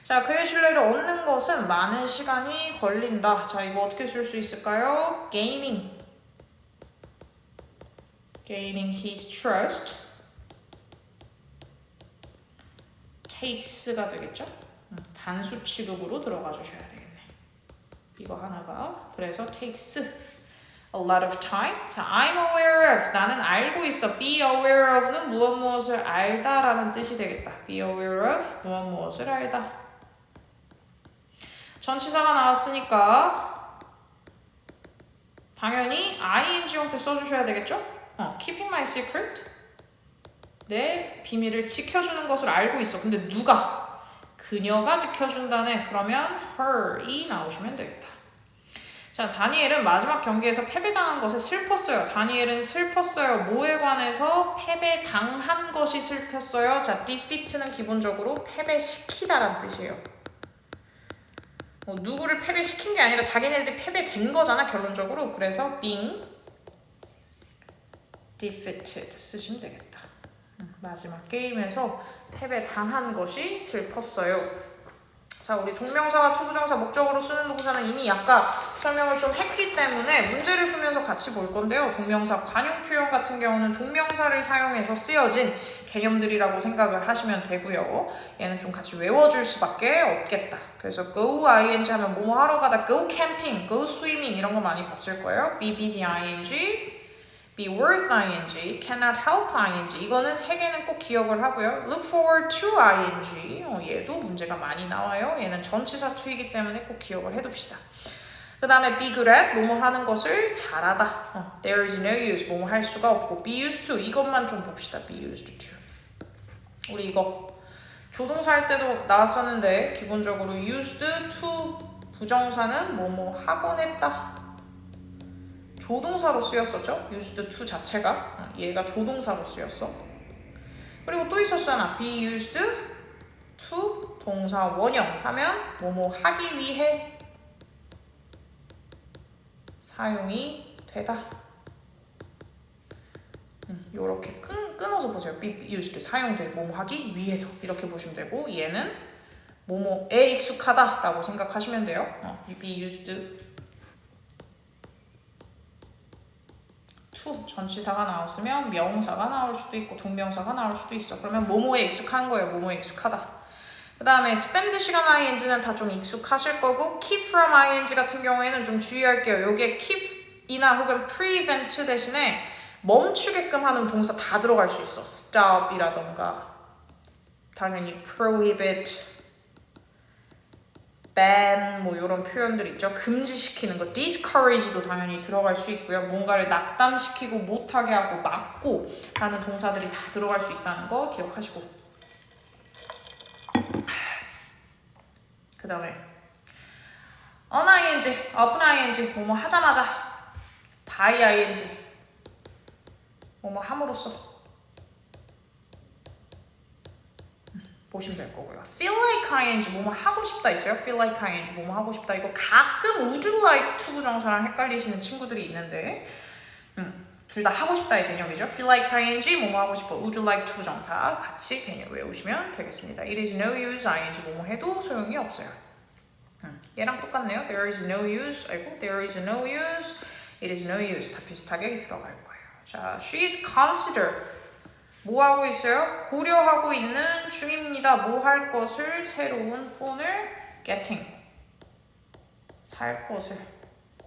자, 그의 신뢰를 얻는 것은 많은 시간이 걸린다. 자, 이거 어떻게 쓸 수 있을까요? Gaining his trust takes가 되겠죠? 단수 취급으로 들어가 주셔야 되겠네. 이거 하나가. 그래서 takes a lot of time. 자, I'm aware of. 나는 알고 있어. Be aware of는 무엇을 알다라는 뜻이 되겠다. Be aware of 무엇을 알다. 전치사가 나왔으니까 당연히 ing 형태 써주셔야 되겠죠? Keeping my secret. 내 비밀을 지켜주는 것을 알고 있어. 근데 누가? 그녀가 지켜준다네. 그러면 her이 나오시면 되겠다. 자, 다니엘은 마지막 경기에서 패배당한 것에 슬펐어요. 다니엘은 슬펐어요. 뭐에 관해서? 패배당한 것이 슬펐어요. 자, defeat는 기본적으로 패배시키다라는 뜻이에요. 누구를 패배시킨 게 아니라 자기네들이 패배된 거잖아, 결론적으로. 그래서 being defeated 쓰시면 되겠다. 마지막 게임에서 패배당한 것이 슬펐어요. 자, 우리 동명사와 투부정사 목적으로 쓰는 동사는 이미 아까 설명을 좀 했기 때문에 문제를 풀면서 같이 볼 건데요. 동명사 관용 표현 같은 경우는 동명사를 사용해서 쓰여진 개념들이라고 생각을 하시면 되고요. 얘는 좀 같이 외워줄 수밖에 없겠다. 그래서 go ing 하면 뭐뭐 하러 가다, go camping, go swimming 이런 거 많이 봤을 거예요. be busy ing, be worth ing, cannot help ing 이거는 세 개는 꼭 기억을 하고요. look forward to ing 얘도 문제가 많이 나와요. 얘는 전치사 투이기 때문에 꼭 기억을 해둡시다. 그 다음에 be good at 뭐뭐 하는 것을 잘하다. there is no use 뭐뭐 할 수가 없고 be used to 이것만 좀 봅시다. be used to 우리 이거 조동사 할 때도 나왔었는데 기본적으로 used to 부정사는 뭐뭐 하곤 했다. 조동사로 쓰였었죠? used to 자체가 얘가 조동사로 쓰였어. 그리고 또 있었잖아. be used to 동사 원형 하면 뭐뭐 하기 위해 사용이 되다. 요렇게 끊어서 보세요. be used 사용돼 뭐뭐 하기 위해서 이렇게 보시면 되고 얘는 뭐뭐에 익숙하다 라고 생각하시면 돼요. be used to 전치사가 나왔으면 명사가 나올 수도 있고 동명사가 나올 수도 있어. 그러면 뭐뭐에 익숙한 거예요. 뭐뭐에 익숙하다. 그 다음에 spend 시간 ing는 다 좀 익숙하실 거고 keep from ing 같은 경우에는 좀 주의할게요. 요게 keep이나 혹은 prevent 대신에 멈추게끔 하는 동사 다 들어갈 수 있어. stop이라던가 당연히 prohibit, ban 뭐 이런 표현들 있죠. 금지시키는 거 discourage도 당연히 들어갈 수 있고요. 뭔가를 낙담시키고 못하게 하고 막고 하는 동사들이 다 들어갈 수 있다는 거 기억하시고 그 다음에 on ing, open ing 뭐뭐 하자마자 by ing 뭐뭐 함으로써 보시면 될 거고요. feel like ing 뭐뭐 하고 싶다 있어요. feel like ing 뭐뭐 하고 싶다. 이거 가끔 would you like to 부정사랑 헷갈리시는 친구들이 있는데 둘 다 하고 싶다의 개념이죠. feel like ing 뭐뭐 하고 싶어. would you like to 부정사 같이 개념 외우시면 되겠습니다. it is no use ing 뭐뭐 해도 소용이 없어요. 얘랑 똑같네요. there is no use 아이고 there is no use, it is no use 다 비슷하게 들어갈 거예요. 자, she is consider 뭐 하고 있어요? 고려하고 있는 중입니다. 뭐 할 것을 새로운 폰을 getting 살 것을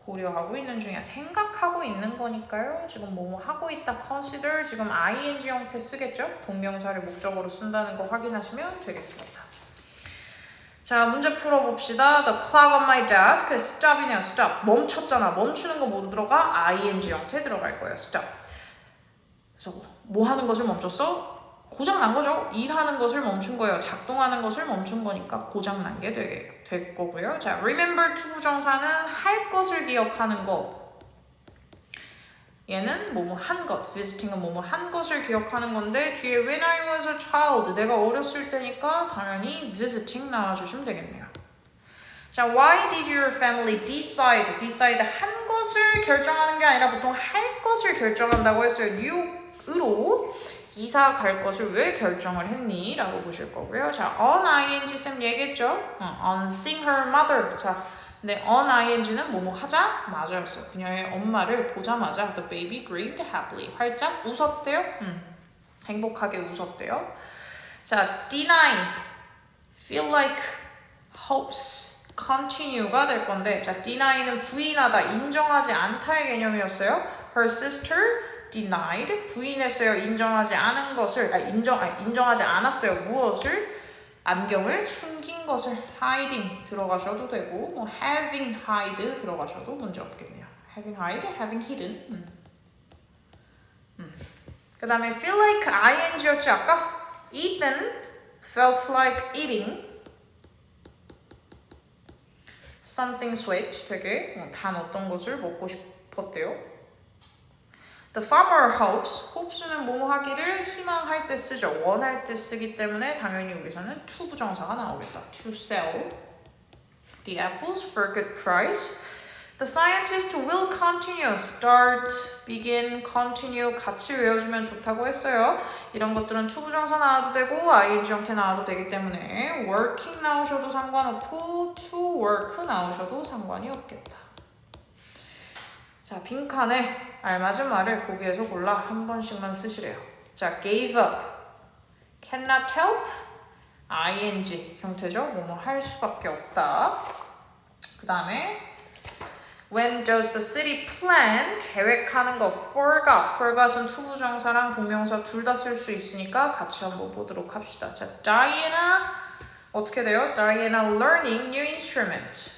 고려하고 있는 중이야. 생각하고 있는 거니까요. 지금 뭐뭐 하고 있다. consider 지금 ing 형태 쓰겠죠? 동명사를 목적으로 쓴다는 거 확인하시면 되겠습니다. 자, 문제 풀어봅시다. The clock on my desk stop이네요. stop 멈췄잖아. 멈추는 거 모두 들어가 ing 형태 들어갈 거예요. stop 그래서 뭐 하는 것을 멈췄어? 고장 난 거죠. 일하는 것을 멈춘 거예요. 작동하는 것을 멈춘 거니까 고장 난 게 될 거고요. 자, remember to 부정사는 할 것을 기억하는 것. 얘는 뭐뭐 한 것, visiting은 뭐뭐 한 것을 기억하는 건데 뒤에 when I was a child, 내가 어렸을 때니까 당연히 visiting 나와주시면 되겠네요. 자, why did your family decide 한 것을 결정하는 게 아니라 보통 할 것을 결정한다고 했어요. 뉴으로 이사 갈 것을 왜 결정을 했니? 라고 보실 거고요. 자, on ing 쌤 얘기했죠? on seeing her mother. 자, 근데 on ing는 뭐뭐 하자? 맞아였어요. 그녀의 엄마를 보자마자 the baby grinned happily. 활짝 웃었대요. 행복하게 웃었대요. 자, deny, feel like, hopes, continue가 될 건데 자, deny는 부인하다, 인정하지 않다의 개념이었어요. Her sister denied, 부인했어요. 인정하지 않은 것을, 인정하지 않았어요. 무엇을? 안경을 숨긴 것을 hiding 들어가셔도 되고 뭐 having hide 들어가셔도 문제 없겠네요. having hide, having hidden. 그 다음에 feel like ing였죠 아까? Ethan felt like eating something sweet, 되게 단 어떤 것을 먹고 싶었대요. The farmer hopes는 뭐뭐 하기를 희망할 때 쓰죠. 원할 때 쓰기 때문에 당연히 여기서는 to 부정사가 나오겠다. To sell the apples for a good price. The scientist will continue, start, begin, continue 같이 외워주면 좋다고 했어요. 이런 것들은 to 부정사 나와도 되고 ing 형태 나와도 되기 때문에 working 나오셔도 상관없고 to work 나오셔도 상관이 없겠다. 자, 빈칸에 알맞은 말을 보기에서 골라 한 번씩만 쓰시래요. 자, gave up, cannot help, ing 형태죠. 뭐뭐 할 수밖에 없다. 그 다음에 when does the city plan, 계획하는 거 forgot은 투부정사랑 동명사 둘 다 쓸 수 있으니까 같이 한번 보도록 합시다. 자, Diana 어떻게 돼요? Diana learning new instrument.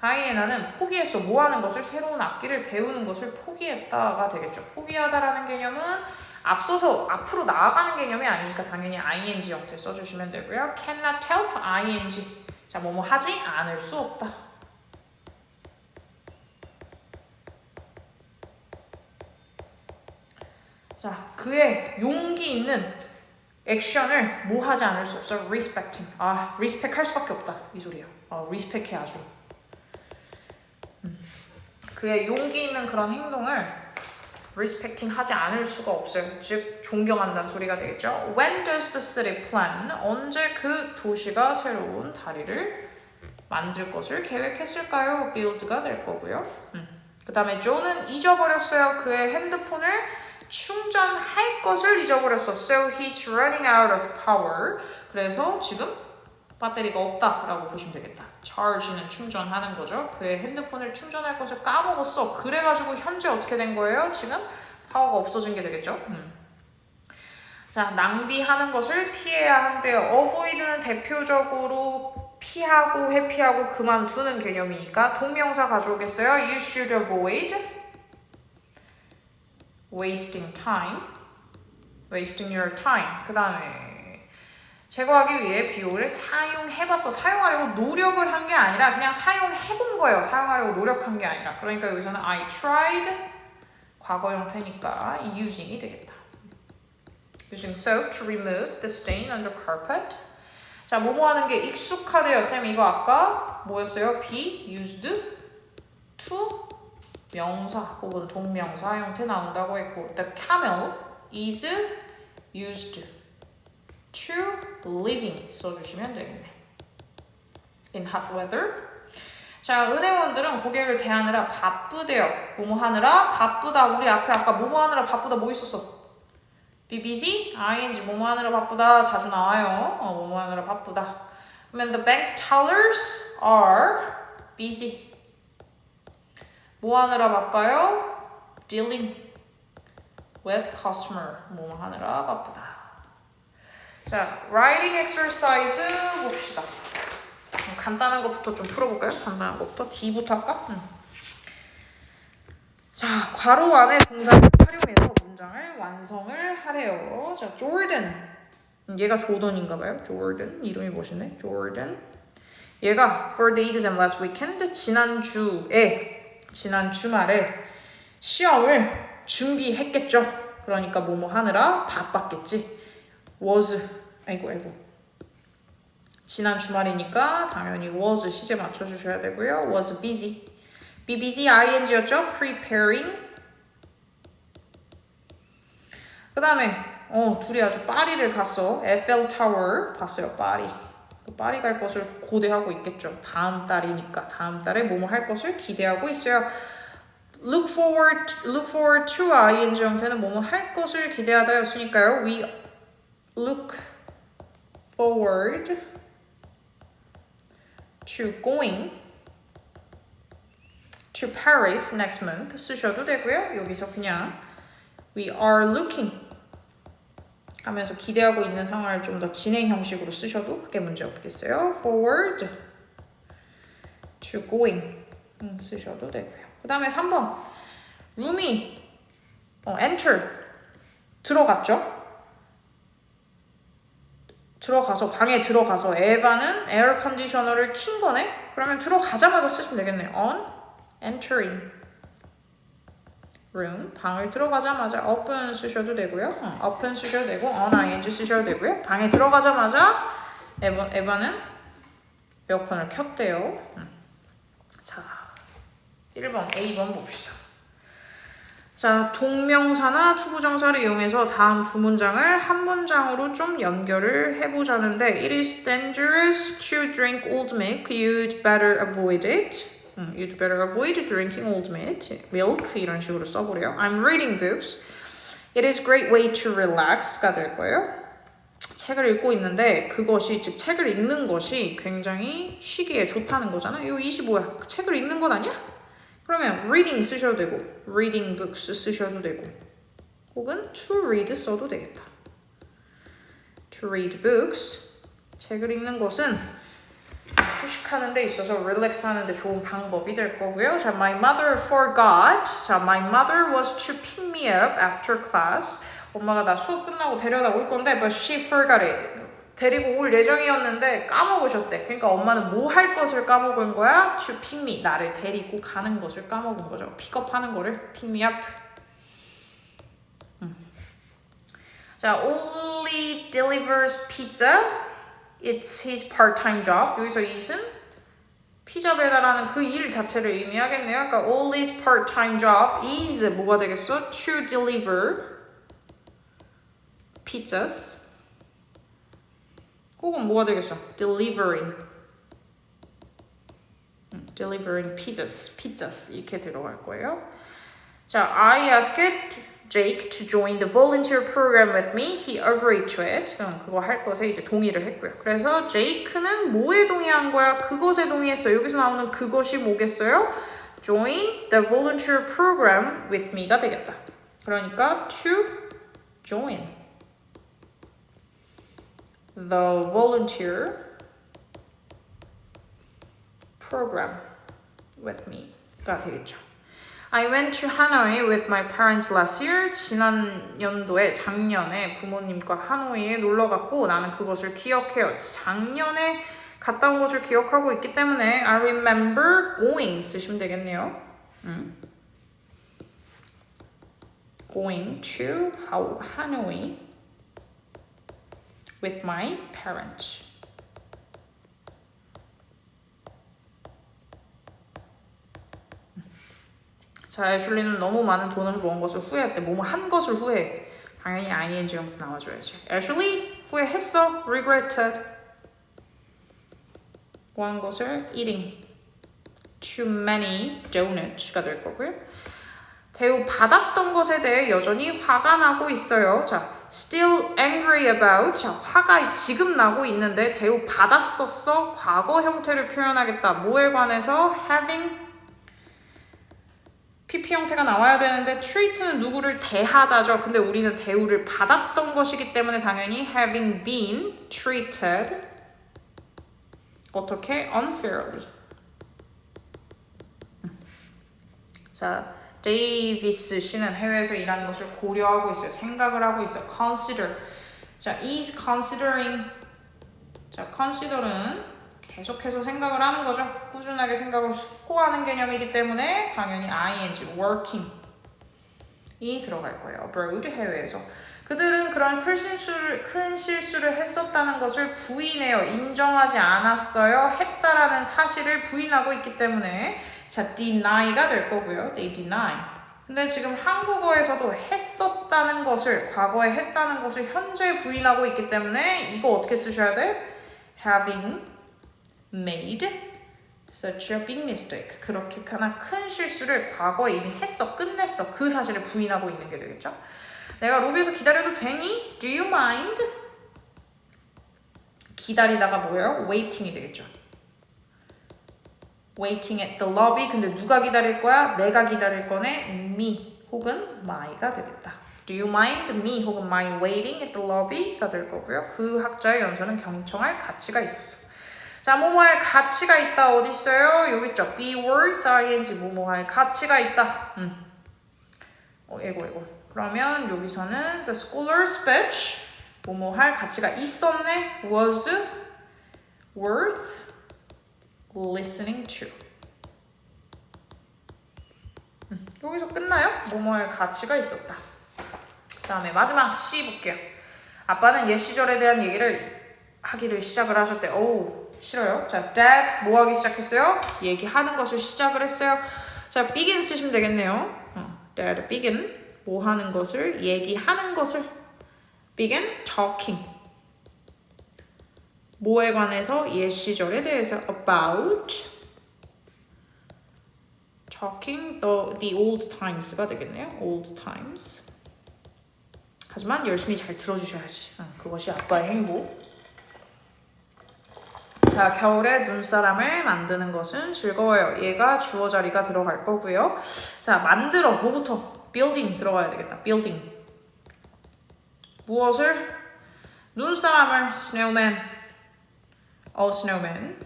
다이애나는 포기했어. 뭐 하는 것을? 새로운 악기를 배우는 것을 포기했다가 되겠죠. 포기하다라는 개념은 앞서서 앞으로 나아가는 개념이 아니니까 당연히 ing 형태 써주시면 되고요. cannot help ing. 자, 뭐뭐 하지 않을 수 없다. 자, 그의 용기 있는 액션을 뭐 하지 않을 수 없어? respecting. respect 할 수밖에 없다. 이 소리예요. respect해 아주. 그의 용기 있는 그런 행동을 respecting 하지 않을 수가 없어요. 즉 존경한다는 소리가 되겠죠. When does the city plan? 언제 그 도시가 새로운 다리를 만들 것을 계획했을까요? build가 될 거고요. 그 다음에 Joe는 잊어버렸어요. 그의 핸드폰을 충전할 것을 잊어버렸어. So he's running out of power. 그래서 지금 배터리가 없다라고 보시면 되겠다. charge는 충전하는 거죠. 그의 핸드폰을 충전할 것을 까먹었어. 그래가지고 현재 어떻게 된 거예요? 지금 파워가 없어진 게 되겠죠. 자, 낭비하는 것을 피해야 한대요. avoid는 대표적으로 피하고 회피하고 그만두는 개념이니까 동명사 가져오겠어요. You should avoid wasting time, wasting your time. 그 다음에 제거하기 위해 비용을 사용해봤어. 사용하려고 노력을 한 게 아니라 그냥 사용해본 거예요. 사용하려고 노력한 게 아니라. 그러니까 여기서는 I tried 과거 형태니까 using이 되겠다. Using soap to remove the stain on the carpet. 자, 뭐뭐 하는 게 익숙하대요. 쌤 이거 아까 뭐였어요? be used to 명사 혹은 동명사 형태 나온다고 했고 The camel is used to living 써주시면 되겠네. In hot weather. 자, 은행원들은 고객을 대하느라 바쁘대요. 뭐뭐 하느라 바쁘다. 우리 앞에 아까 뭐뭐 하느라 바쁘다 뭐 있었어? Be busy? ing 뭐뭐 하느라 바쁘다 자주 나와요. 뭐뭐 하느라 바쁘다. 그러면 the bank tellers are busy. 뭐 하느라 바빠요? Dealing with customer. 뭐뭐 하느라 바쁘다. 자, writing exercise 봅시다. 간단한 것부터 좀 풀어볼까요? 간단한 것부터. D부터 할까? 자, 괄호 안에 동사를 활용해서 문장을 완성을 하래요. 자, Jordan. 얘가 조던인가봐요. Jordan. 이름이 멋있네. Jordan. 얘가 for the exam last weekend. 지난 주말에 시험을 준비했겠죠. 그러니까 뭐뭐 하느라 바빴겠지. 지난 주말이니까 당연히 was 시제 맞춰주셔야 되고요. was busy. be busy ing였죠. preparing 그 다음에 둘이 아주 파리를 갔어. 에펠 타워 봤어요. 파리 갈 것을 고대하고 있겠죠. 다음 달이니까 다음 달에 뭐뭐 할 것을 기대하고 있어요. look forward to ing 형태는 뭐뭐 할 것을 기대하다였으니까요. we look forward to going to Paris next month 쓰셔도 되고요. 여기서 그냥 we are looking 하면서 기대하고 있는 상황을 좀 더 진행 형식으로 쓰셔도 크게 문제 없겠어요. forward to going 쓰셔도 되고요. 그 다음에 3번 room이 enter 들어갔죠? 방에 들어가서 에바는 에어 컨디셔너를 킨 거네? 그러면 들어가자마자 쓰시면 되겠네요. on entering room 방을 들어가자마자 open 쓰셔도 되고요. open 쓰셔도 되고 on ing 쓰셔도 되고요. 방에 들어가자마자 에바는 에어컨을 켰대요. 자, 1번, A번 봅시다. 자, 동명사나 투부정사를 이용해서 다음 두 문장을 한 문장으로 좀 연결을 해보자는데 It is dangerous to drink old milk. You'd better avoid it. You'd better avoid drinking old milk. 이런 식으로 써보래요. I'm reading books. It is a great way to relax가 될 거예요. 책을 읽고 있는데 그것이 즉 책을 읽는 것이 굉장히 쉬기에 좋다는 거잖아. 이거 25야. 책을 읽는 건 아니야? 그러면 reading 쓰셔도 되고 reading books 쓰셔도 되고 혹은 to read 써도 되겠다. to read books 책을 읽는 것은 휴식하는 데 있어서 relax 하는 데 좋은 방법이 될 거고요. 자, my mother forgot. 자, my mother was to pick me up after class. 엄마가 나 수업 끝나고 데려다 올 건데 but she forgot it. 데리고 올 예정이었는데 까먹으셨대. 그러니까 엄마는 뭐 할 것을 까먹은 거야? To pick me. 나를 데리고 가는 것을 까먹은 거죠. 픽업하는 거를 pick me up. 자, Ollie delivers pizza. It's his part-time job. 여기서 it은 피자 배달하는 그 일 자체를 의미하겠네요. 그러니까 Ollie's part-time job is 뭐가 되겠어? To deliver pizzas. 혹은 뭐가 되겠어? delivering pizzas 이렇게 들어갈 거예요. 자, I asked Jake to join the volunteer program with me. He agreed to it. 그거 할 것에 이제 동의를 했고요. 그래서 제이크는 뭐에 동의한 거야? 그것에 동의했어요. 여기서 나오는 그것이 뭐겠어요? Join the volunteer program with me가 되겠다. 그러니까 to join the volunteer program with me가 되겠죠. I went to Hanoi with my parents last year. 작년에 부모님과 하노이에 놀러 갔고 나는 그것을 기억해요. 작년에 갔다 온 것을 기억하고 있기 때문에 I remember going 쓰시면 되겠네요. Going to Hanoi with my parents. 자, 애슐리는 너무 많은 돈을 모은 것을 후회했대. 뭐뭐 한 것을 후회해. 당연히 ing 형태 나와줘야지. 애슐리 후회했어. regretted. 뭐 한 것을 eating too many donuts가 될 거고요. 대우 받았던 것에 대해 여전히 화가 나고 있어요. 자, still angry about. 자, 화가 지금 나고 있는데 대우 받았었어. 과거 형태를 표현하겠다. 뭐에 관해서 having PP 형태가 나와야 되는데 treat는 누구를 대하다죠. 근데 우리는 대우를 받았던 것이기 때문에 당연히 having been treated 어떻게? unfairly. 자, 데이비스 씨는 해외에서 일하는 것을 고려하고 있어요. 생각을 하고 있어. consider. 자, is considering. 자, consider은 계속해서 생각을 하는 거죠. 꾸준하게 생각을 숙고하는 개념이기 때문에 당연히 ing, working 이 들어갈 거예요. abroad, 해외에서. 그들은 그런 큰 실수를 했었다는 것을 부인해요. 인정하지 않았어요. 했다라는 사실을 부인하고 있기 때문에 자, deny가 될 거고요. They deny. 근데 지금 한국어에서도 했었다는 것을, 과거에 했다는 것을 현재 부인하고 있기 때문에 이거 어떻게 쓰셔야 돼? Having made such a big mistake. 그렇게 하나 큰 실수를 과거에 이미 했어, 끝냈어. 그 사실을 부인하고 있는 게 되겠죠. 내가 로비에서 기다려도 되니? Do you mind? 기다리다가 뭐예요? waiting이 되겠죠. waiting at the lobby. 근데 누가 기다릴 거야? 내가 기다릴 거네. me 혹은 my가 되겠다. Do you mind me 혹은 my waiting at the lobby가 될 거고요. 그 학자의 연설은 경청할 가치가 있었어. 자, 뭐뭐할 가치가 있다. 어디 있어요? 여기 있죠. be worth ing 뭐뭐할 가치가 있다. 에고. 그러면 여기서는 the scholar's speech 뭐뭐할 가치가 있었네. was worth listening to. 여기서 끝나요? 뭐뭐할 가치가 있었다. 그 다음에 마지막 C 볼게요. 아빠는 옛 시절에 대한 얘기를 하기를 시작을 하셨대. 오, 싫어요. 자, Dad 뭐 하기 시작했어요? 얘기하는 것을 시작을 했어요. 자, begin 쓰시면 되겠네요. Dad begin 뭐 하는 것을, 얘기하는 것을. begin talking 뭐에 관해서? 옛 시절에 대해서. about talking the old times가 되겠네요. old times. 하지만 열심히 잘 들어주셔야지. 그것이 아빠의 행복. 자, 겨울에 눈사람을 만드는 것은 즐거워요. 얘가 주어 자리가 들어갈 거고요. 자, 만들어. 뭐부터? building 들어가야 되겠다. building. 무엇을? 눈사람을. snowman. snowman.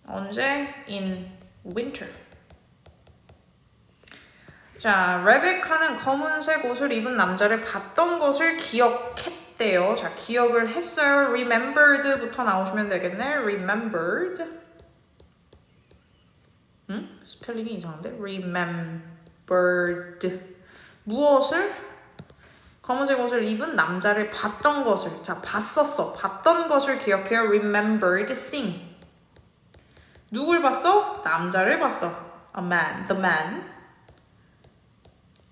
언제? in winter. 자, 레베카는 검은색 옷을 입은 남자를 봤던 것을 기억했대요. 자, 기억을 했어요. remembered부터 나오시면 되겠네. remembered. 스펠링이 이상한데? remembered. 무엇을? 검은색 옷을 입은 남자를 봤던 것을. 자, 봤었어. 봤던 것을 기억해요. remembered seeing. 누굴 봤어? 남자를 봤어. a man, the man.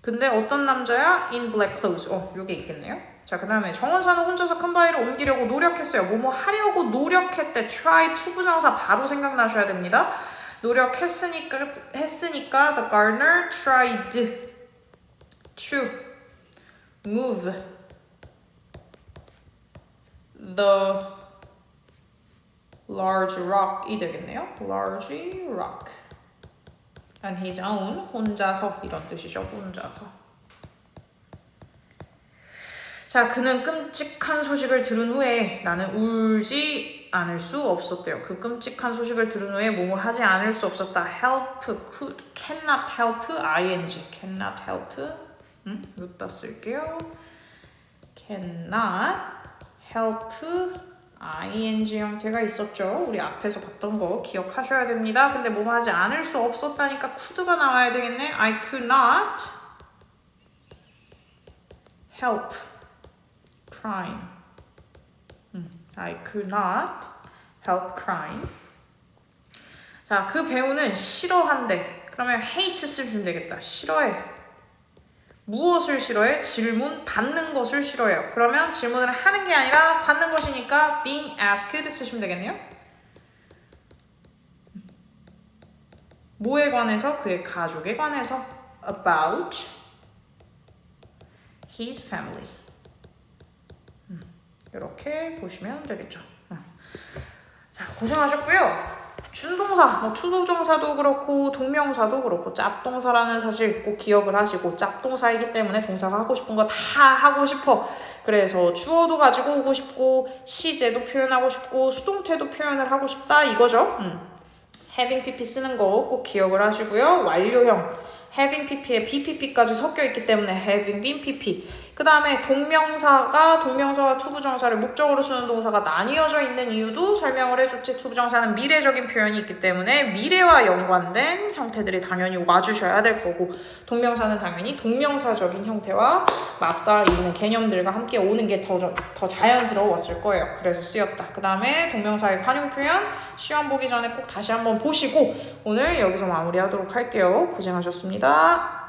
근데 어떤 남자야? in black clothes. 요게 있겠네요. 자, 그 다음에 정원사는 혼자서 큰 바위를 옮기려고 노력했어요. 뭐뭐 하려고 노력했대. try to 부정사 바로 생각나셔야 됩니다. 노력했으니까 the gardener tried to move the large rock이 되겠네요. large rock. on his own, 혼자서 이런 뜻이죠. 혼자서. 자, 그는 끔찍한 소식을 들은 후에 나는 울지 않을 수 없었대요. 그 끔찍한 소식을 들은 후에 뭐뭐 하지 않을 수 없었다. help, could, cannot help, ing, cannot help. 여기다 쓸게요. cannot help, ing 형태가 있었죠. 우리 앞에서 봤던 거 기억하셔야 됩니다. 근데 뭐 하지 않을 수 없었다니까 could가 나와야 되겠네. I could not help crying. I could not help crying. 자, 그 배우는 싫어한대. 그러면 hate 쓰시면 되겠다. 싫어해. 무엇을 싫어해? 질문 받는 것을 싫어해요. 그러면 질문을 하는 게 아니라 받는 것이니까 being asked 쓰시면 되겠네요. 뭐에 관해서? 그의 가족에 관해서. about his family. 이렇게 보시면 되겠죠. 자, 고생하셨고요. 준동사, 투부정사도 그렇고 동명사도 그렇고 짭동사라는 사실 꼭 기억을 하시고, 짭동사이기 때문에 동사가 하고 싶은 거 다 하고 싶어. 그래서 주어도 가지고 오고 싶고 시제도 표현하고 싶고 수동태도 표현을 하고 싶다 이거죠. having pp 쓰는 거 꼭 기억을 하시고요. 완료형 having pp에 bpp까지 섞여 있기 때문에 having been pp. 그 다음에 동명사와 투부정사를 목적으로 쓰는 동사가 나뉘어져 있는 이유도 설명을 해줬지. 투부정사는 미래적인 표현이 있기 때문에 미래와 연관된 형태들이 당연히 와주셔야 될 거고, 동명사는 당연히 동명사적인 형태와 맞닿아 있는 개념들과 함께 오는 게 더 자연스러웠을 거예요. 그래서 쓰였다. 그 다음에 동명사의 관용 표현 시험 보기 전에 꼭 다시 한번 보시고 오늘 여기서 마무리하도록 할게요. 고생하셨습니다.